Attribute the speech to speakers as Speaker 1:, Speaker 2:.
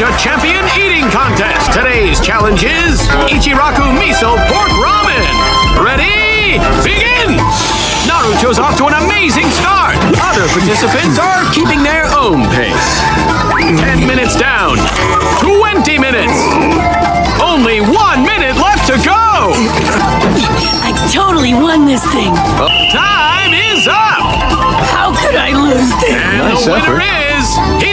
Speaker 1: Ninja Champion Eating Contest. Today's challenge is Ichiraku Miso Pork Ramen. Ready? Begin! Naruto's off to an amazing start. Other participants are keeping their own pace. 10 minutes down. 20 minutes. Only 1 minute left to go.
Speaker 2: I totally won this thing.
Speaker 1: Time is up.
Speaker 2: How could I lose this?
Speaker 1: And
Speaker 3: Nice
Speaker 1: the winner
Speaker 3: effort.
Speaker 1: is